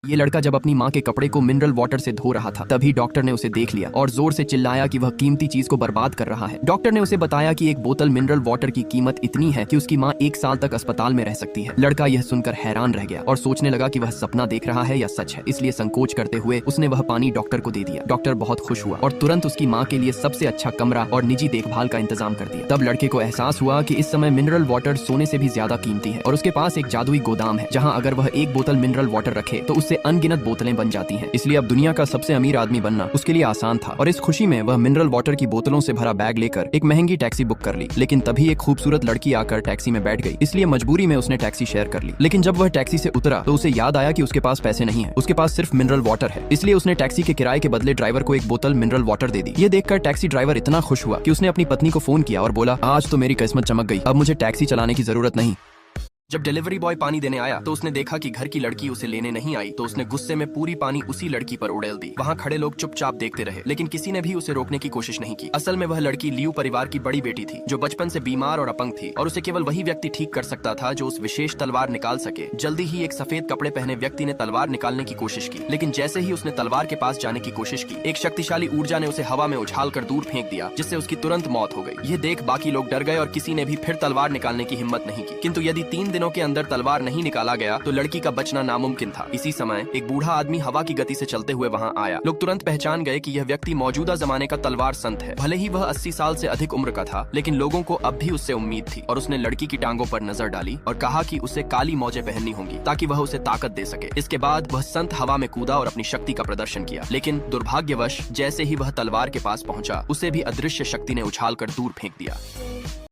ये लड़का जब अपनी माँ के कपड़े को मिनरल वाटर से धो रहा था तभी डॉक्टर ने उसे देख लिया और जोर से चिल्लाया कि वह कीमती चीज को बर्बाद कर रहा है। डॉक्टर ने उसे बताया कि एक बोतल मिनरल वाटर की कीमत इतनी है कि उसकी माँ 1 साल तक अस्पताल में रह सकती है। लड़का यह सुनकर हैरान रह गया और सोचने लगा कि वह सपना देख रहा है या सच है, इसलिए संकोच करते हुए उसने वह पानी डॉक्टर को दे दिया। डॉक्टर बहुत खुश हुआ और तुरंत उसकी माँ के लिए सबसे अच्छा कमरा और निजी देखभाल का इंतजाम कर दिया। तब लड़के को एहसास हुआ कि इस समय मिनरल वाटर सोने से भी ज्यादा कीमती है और उसके पास एक जादुई गोदाम है जहाँ अगर वह एक बोतल मिनरल वाटर रखे तो उससे अनगिनत बोतलें बन जाती हैं। इसलिए अब दुनिया का सबसे अमीर आदमी बनना उसके लिए आसान था और इस खुशी में वह मिनरल वाटर की बोतलों से भरा बैग लेकर एक महंगी टैक्सी बुक कर ली। लेकिन तभी एक खूबसूरत लड़की आकर टैक्सी में बैठ गई, इसलिए मजबूरी में उसने टैक्सी शेयर कर ली। लेकिन जब वह टैक्सी से उतरा तो उसे याद आया कि उसके पास पैसे नहीं है, उसके पास सिर्फ मिनरल वाटर है। इसलिए उसने टैक्सी के किराए के बदले ड्राइवर को एक बोतल मिनरल वाटर दे दी। ये देखकर टैक्सी ड्राइवर इतना खुश हुआ कि उसने अपनी पत्नी को फोन किया और बोला, आज तो मेरी किस्मत चमक गई, अब मुझे टैक्सी चलाने की जरूरत नहीं। जब डिलीवरी बॉय पानी देने आया तो उसने देखा कि घर की लड़की उसे लेने नहीं आई, तो उसने गुस्से में पूरी पानी उसी लड़की पर उड़ेल दी। वहाँ खड़े लोग चुपचाप देखते रहे, लेकिन किसी ने भी उसे रोकने की कोशिश नहीं की। असल में वह लड़की लियू परिवार की बड़ी बेटी थी जो बचपन से बीमार और अपंग थी और उसे केवल वही व्यक्ति ठीक कर सकता था जो उस विशेष तलवार निकाल सके। जल्दी ही एक सफेद कपड़े पहने व्यक्ति ने तलवार निकालने की कोशिश की, लेकिन जैसे ही उसने तलवार के पास जाने की कोशिश की, एक शक्तिशाली ऊर्जा ने उसे हवा में उछालकर दूर फेंक दिया, जिससे उसकी तुरंत मौत हो गई। ये देख बाकी लोग डर गए और किसी ने भी फिर तलवार निकालने की हिम्मत नहीं की। किंतु यदि 3 दिनों के अंदर तलवार नहीं निकाला गया तो लड़की का बचना नामुमकिन था। इसी समय एक बूढ़ा आदमी हवा की गति से चलते हुए वहां आया। लोग तुरंत पहचान गए कि यह व्यक्ति मौजूदा जमाने का तलवार संत है। भले ही वह 80 साल से अधिक उम्र का था, लेकिन लोगों को अब भी उससे उम्मीद थी और उसने लड़की की टांगों पर नजर डाली और कहा कि उसे काली मौजें पहननी होंगी ताकि वह उसे ताकत दे सके। इसके बाद वह संत हवा में कूदा और अपनी शक्ति का प्रदर्शन किया, लेकिन दुर्भाग्यवश जैसे ही वह तलवार के पास पहुंचा उसे भी अदृश्य शक्ति ने उछालकर दूर फेंक दिया।